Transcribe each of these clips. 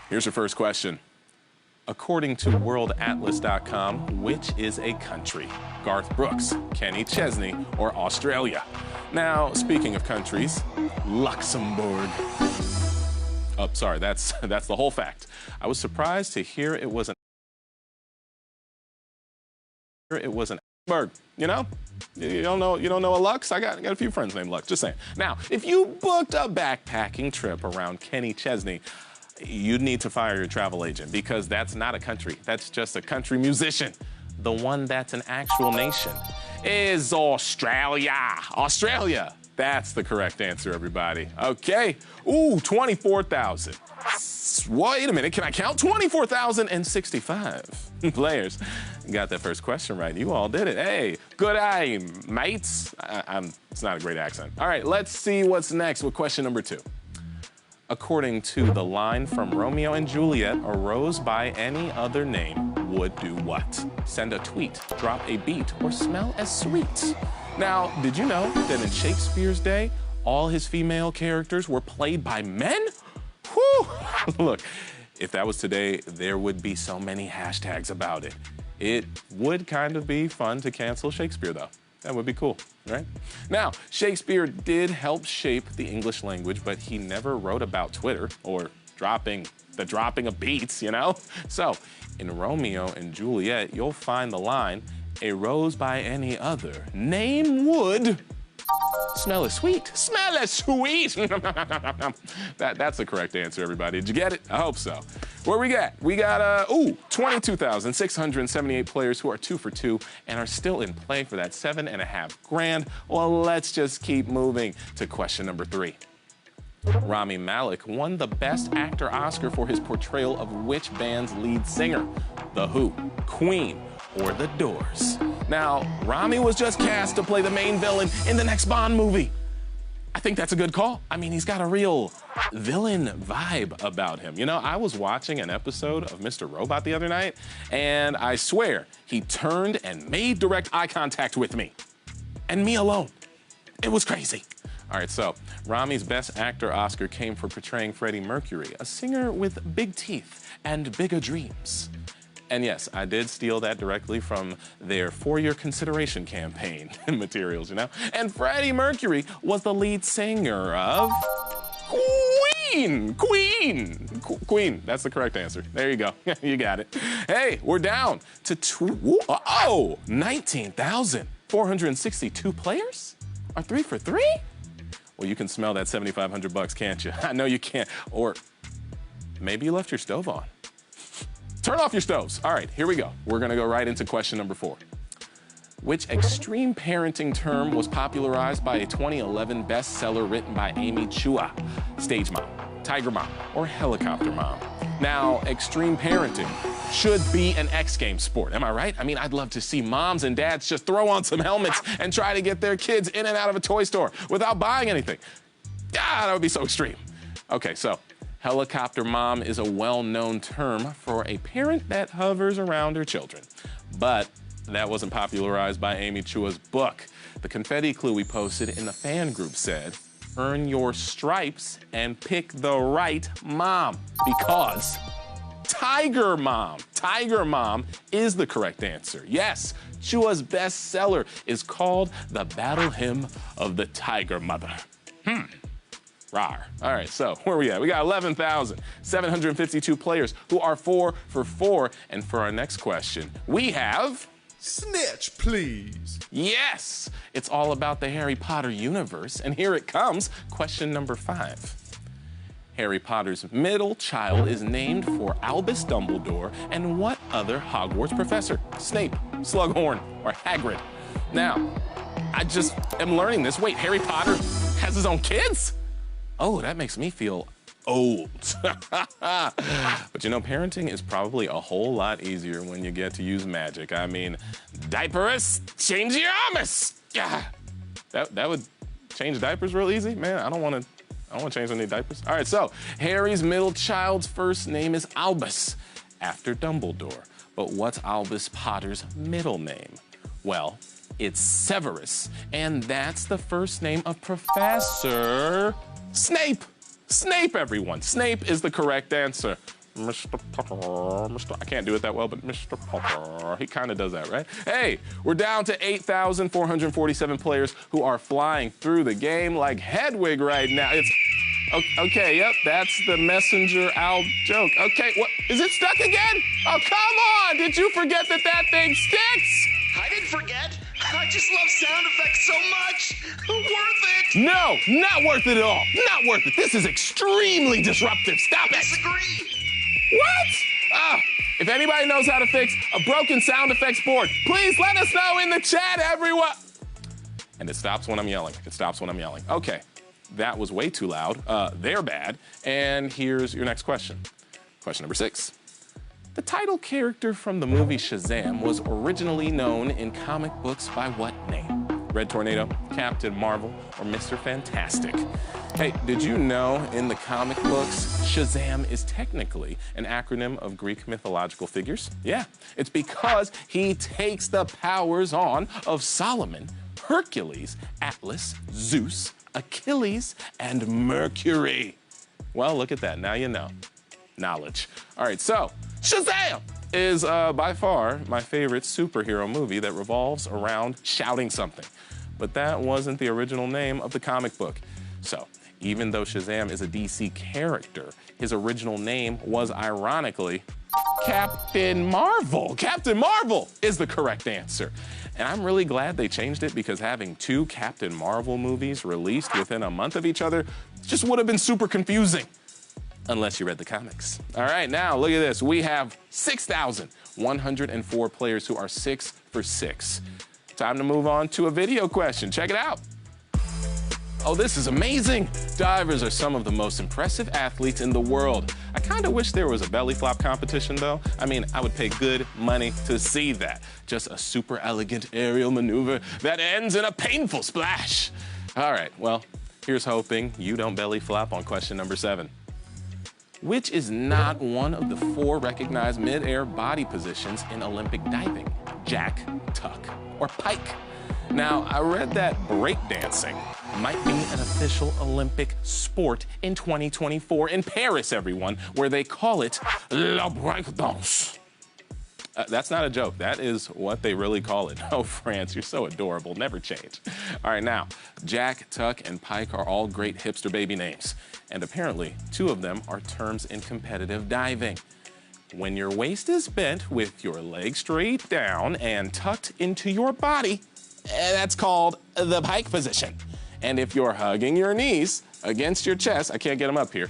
Here's your first question. According to worldatlas.com, which is a country? Garth Brooks, Kenny Chesney, or Australia? Now, speaking of countries, Luxembourg. Oh, sorry, that's the whole fact. I was surprised to hear it was an Berg, you know? You don't know a Lux? I got a few friends named Lux, just saying. Now, if you booked a backpacking trip around Kenny Chesney, you'd need to fire your travel agent because that's not a country. That's just a country musician. The one that's an actual nation is Australia. Australia. That's the correct answer, everybody. Okay. Ooh, 24,000. Wait a minute, can I count? 24,065 players got that first question right. You all did it. Hey, good eye, mates. It's not a great accent. All right, let's see what's next with question number 2. According to the line from Romeo and Juliet, a rose by any other name would do what? Send a tweet, drop a beat, or smell as sweet. Now, did you know that in Shakespeare's day, all his female characters were played by men? Whew! Look, if that was today, there would be so many hashtags about it. It would kind of be fun to cancel Shakespeare, though. That would be cool, right? Now, Shakespeare did help shape the English language, but he never wrote about Twitter or dropping of beats, you know? So, in Romeo and Juliet, you'll find the line, a rose by any other name would smell as sweet. Smell as sweet. That's the correct answer, everybody. Did you get it? I hope so. What we got? We got 22,678 players who are 2 for 2 and are still in play for that $7.5 grand. Well, let's just keep moving to question number 3. Rami Malek won the Best Actor Oscar for his portrayal of which band's lead singer? The Who, Queen, or The Doors? Now, Rami was just cast to play the main villain in the next Bond movie. I think that's a good call. I mean, he's got a real villain vibe about him. You know, I was watching an episode of Mr. Robot the other night, and I swear, he turned and made direct eye contact with me. And me alone. It was crazy. All right, so Rami's Best Actor Oscar came for portraying Freddie Mercury, a singer with big teeth and bigger dreams. And yes, I did steal that directly from their For-Your Consideration campaign materials, you know? And Freddie Mercury was the lead singer of Queen. Queen, that's the correct answer. There you go, you got it. Hey, we're down to 19,462 players? Are 3 for 3? Well, you can smell that $7,500, can't you? I know you can. Or maybe you left your stove on. Turn off your stoves. All right, here we go. We're gonna go right into question number 4. Which extreme parenting term was popularized by a 2011 bestseller written by Amy Chua? Stage mom, tiger mom, or helicopter mom? Now, extreme parenting should be an X Games sport, am I right? I mean, I'd love to see moms and dads just throw on some helmets and try to get their kids in and out of a toy store without buying anything. Ah, that would be so extreme. Okay, so helicopter mom is a well-known term for a parent that hovers around her children. But that wasn't popularized by Amy Chua's book. The confetti clue we posted in the fan group said, earn your stripes and pick the right mom, because Tiger Mom is the correct answer. Yes, Chua's bestseller is called The Battle Hymn of the Tiger Mother. Rawr. All right, so where are we at? We got 11,752 players who are 4 for 4. And for our next question, we have... Snitch, please. Yes, it's all about the Harry Potter universe. And here it comes, question number 5. Harry Potter's middle child is named for Albus Dumbledore and what other Hogwarts professor? Snape, Slughorn, or Hagrid? Now, I just am learning this. Wait, Harry Potter has his own kids? Oh, that makes me feel old. But you know, parenting is probably a whole lot easier when you get to use magic. I mean, diaperus, change your armus. Yeah, that would change diapers real easy. Man, I don't want to change any diapers. All right, so Harry's middle child's first name is Albus, after Dumbledore. But what's Albus Potter's middle name? Well, it's Severus, and that's the first name of Professor Snape. Snape, everyone. Snape is the correct answer. Mr. Potter, I can't do it that well, but Mr. Potter, he kind of does that, right? Hey, we're down to 8,447 players who are flying through the game like Hedwig right now. It's okay, yep, that's the messenger owl joke. Okay, what, is it stuck again? Oh, come on, did you forget that that thing sticks? I didn't forget. I just love sound effects so much. Worth it. No, not worth it at all. Not worth it. This is extremely disruptive. Stop it. Disagree. What? If anybody knows how to fix a broken sound effects board, please let us know in the chat, everyone. And it stops when I'm yelling. It stops when I'm yelling. Okay, that was way too loud. They're bad. And here's your next question. Question number 6. The title character from the movie Shazam was originally known in comic books by what name? Red Tornado, Captain Marvel, or Mr. Fantastic? Hey, did you know in the comic books, Shazam is technically an acronym of Greek mythological figures? Yeah, it's because he takes the powers on of Solomon, Hercules, Atlas, Zeus, Achilles, and Mercury. Well, look at that, now you know. Knowledge. All right, so Shazam is by far my favorite superhero movie that revolves around shouting something. But that wasn't the original name of the comic book. So even though Shazam is a DC character, his original name was ironically Captain Marvel. Captain Marvel is the correct answer. And I'm really glad they changed it because having 2 Captain Marvel movies released within a month of each other just would have been super confusing. Unless you read the comics. All right, now look at this. We have 6,104 players who are 6 for 6. Time to move on to a video question. Check it out. Oh, this is amazing. Divers are some of the most impressive athletes in the world. I kind of wish there was a belly flop competition though. I mean, I would pay good money to see that. Just a super elegant aerial maneuver that ends in a painful splash. All right, well, here's hoping you don't belly flop on question number 7. Which is not one of the 4 recognized mid-air body positions in Olympic diving? Jack, tuck, or pike? Now, I read that breakdancing might be an official Olympic sport in 2024 in Paris, everyone, where they call it la breakdance. That's not a joke. That is what they really call it. Oh, France, you're so adorable. Never change. All right, now, Jack, Tuck, and Pike are all great hipster baby names. And apparently, 2 of them are terms in competitive diving. When your waist is bent with your legs straight down and tucked into your body, that's called the pike position. And if you're hugging your knees against your chest, I can't get them up here,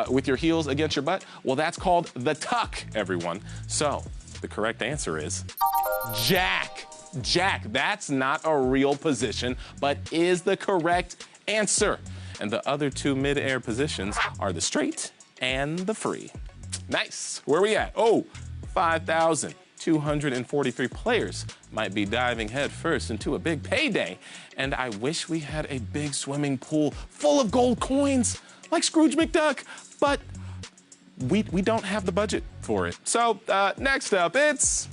with your heels against your butt, well, that's called the tuck, everyone. So, the correct answer is Jack. Jack, that's not a real position, but is the correct answer. And the other 2 mid-air positions are the straight and the free. Nice. Where are we at? Oh, 5,243 players might be diving head first into a big payday. And I wish we had a big swimming pool full of gold coins like Scrooge McDuck, but we don't have the budget for it. So next up, it's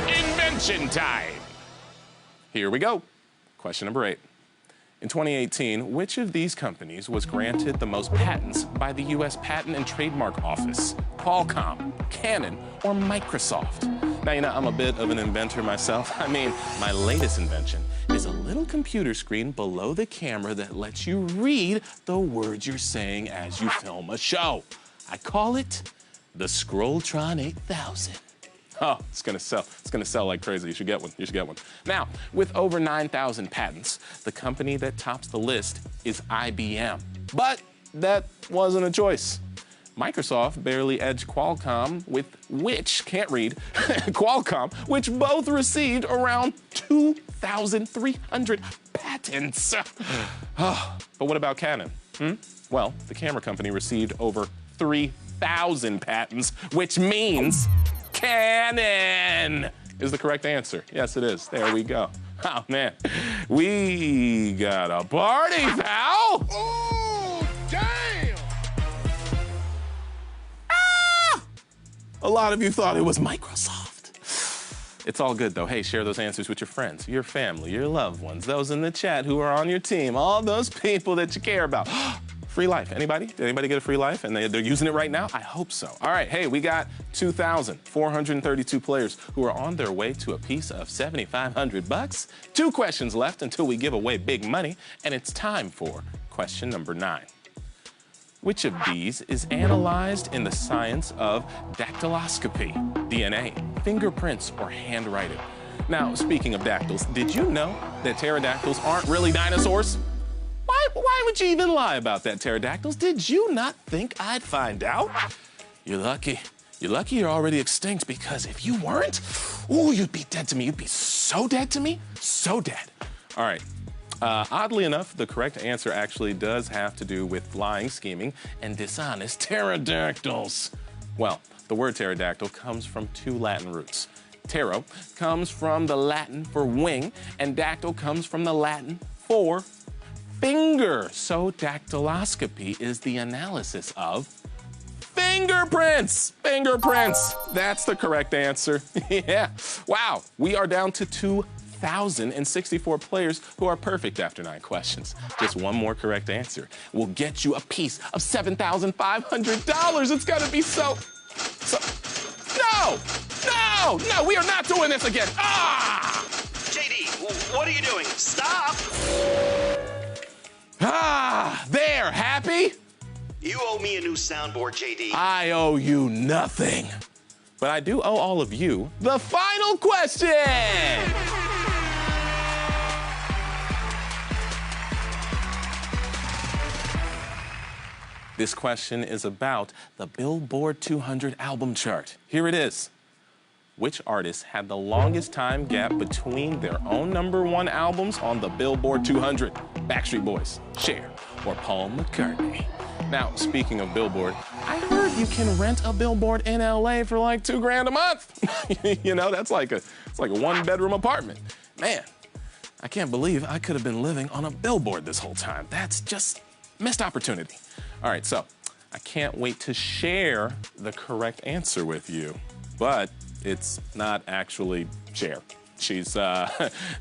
invention time. Here we go. Question number 8. In 2018, which of these companies was granted the most patents by the US Patent and Trademark Office? Qualcomm, Canon, or Microsoft? Now, you know, I'm a bit of an inventor myself. I mean, my latest invention is a little computer screen below the camera that lets you read the words you're saying as you film a show. I call it the Scrolltron 8000. Oh, it's gonna sell. It's gonna sell like crazy. You should get one. You should get one. Now, with over 9,000 patents, the company that tops the list is IBM. But that wasn't a choice. Microsoft barely edged Qualcomm, with which, can't read, Qualcomm, which both received around 2,300 patents. But what about Canon? Well, the camera company received over 3,000 patents, which means Canon is the correct answer. Yes, it is. There we go. Oh, man. We got a party, pal. Oh, damn! Ah! A lot of you thought it was Microsoft. It's all good, though. Hey, share those answers with your friends, your family, your loved ones, those in the chat who are on your team, all those people that you care about. Free life. Anybody? Did anybody get a free life? And they're using it right now? I hope so. All right, hey, we got 2,432 players who are on their way to a piece of $7,500. 2 questions left until we give away big money, and it's time for question number 9. Which of these is analyzed in the science of dactyloscopy, DNA, fingerprints, or handwriting? Now, speaking of dactyls, did you know that pterodactyls aren't really dinosaurs? Why would you even lie about that, pterodactyls? Did you not think I'd find out? You're lucky. You're lucky you're already extinct, because if you weren't, ooh, you'd be dead to me. You'd be so dead to me, so dead. All right. Oddly enough, the correct answer actually does have to do with lying, scheming, and dishonest pterodactyls. Well, the word pterodactyl comes from 2 Latin roots. Ptero comes from the Latin for wing, and dactyl comes from the Latin for finger. So dactyloscopy is the analysis of fingerprints. Fingerprints. That's the correct answer. Yeah. Wow. We are down to 2,064 players who are perfect after 9 questions. Just one more correct answer will get you a piece of $7,500. It's gonna be so. No, we are not doing this again. Ah! JD, what are you doing? Stop! Ah, there, happy? You owe me a new soundboard, JD. I owe you nothing. But I do owe all of you the final question! This question is about the Billboard 200 album chart. Here it is. Which artist had the longest time gap between their own #1 albums on the Billboard 200? Backstreet Boys, Cher, or Paul McCartney? Now, speaking of Billboard, I heard you can rent a billboard in LA for like $2 grand a month. You know, it's like a 1-bedroom apartment. Man, I can't believe I could have been living on a billboard this whole time. That's just missed opportunity. All right, so I can't wait to share the correct answer with you, but it's not actually Cher. She's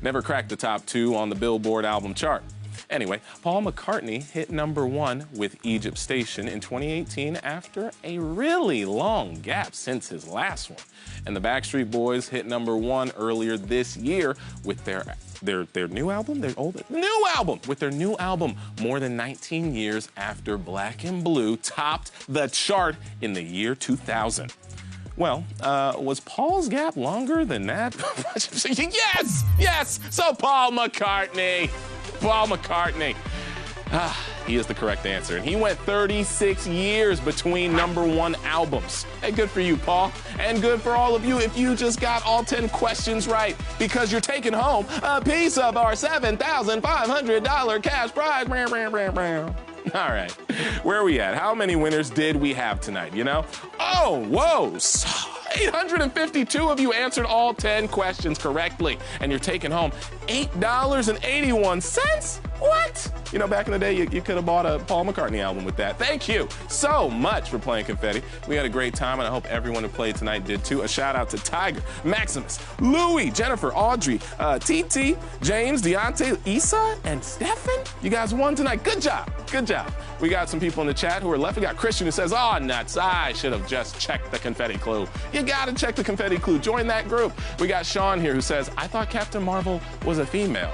never cracked the top 2 on the Billboard album chart. Anyway, Paul McCartney hit #1 with Egypt Station in 2018 after a really long gap since his last one. And the Backstreet Boys hit #1 earlier this year with their new album, with their new album, more than 19 years after Black and Blue topped the chart in the year 2000. Well, was Paul's gap longer than that? Yes, so Paul McCartney. He is the correct answer. And he went 36 years between #1 albums. Hey, good for you, Paul. And good for all of you if you just got all 10 questions right, because you're taking home a piece of our $7,500 cash prize. All right, where are we at? How many winners did we have tonight, you know? Oh, whoa, 852 of you answered all 10 questions correctly, and you're taking home $8.81. What? You know, back in the day, you could have bought a Paul McCartney album with that. Thank you so much for playing Confetti. We had a great time, and I hope everyone who played tonight did too. A shout out to Tiger, Maximus, Louie, Jennifer, Audrey, TT, James, Deontay, Issa, and Stefan. You guys won tonight. Good job. Good job. We got some people in the chat who are left. We got Christian who says, oh, nuts, I should have just checked the confetti clue. You gotta check the confetti clue. Join that group. We got Sean here who says, I thought Captain Marvel was a female.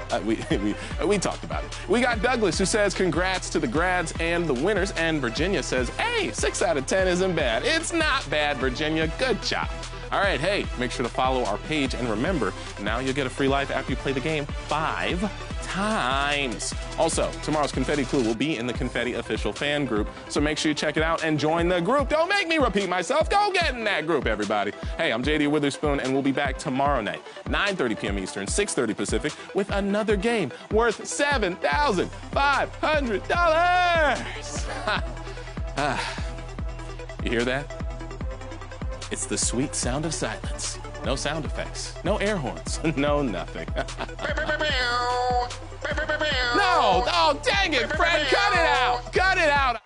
We talked about it. We got Douglas who says, congrats to the grads and the winners. And Virginia says, hey, 6 out of 10 isn't bad. It's not bad, Virginia. Good job. All right, hey, make sure to follow our page. And remember, now you'll get a free life after you play the game 5 times. Also, tomorrow's Confetti Clue will be in the Confetti official fan group, so make sure you check it out and join the group. Don't make me repeat myself. Go get in that group, everybody. Hey, I'm JD Witherspoon, and we'll be back tomorrow night, 9:30 p.m. Eastern, 6:30 Pacific, with another game worth $7,500. You hear that? It's the sweet sound of silence. No sound effects, no air horns, no nothing. No, oh dang it, Fred, cut it out, cut it out.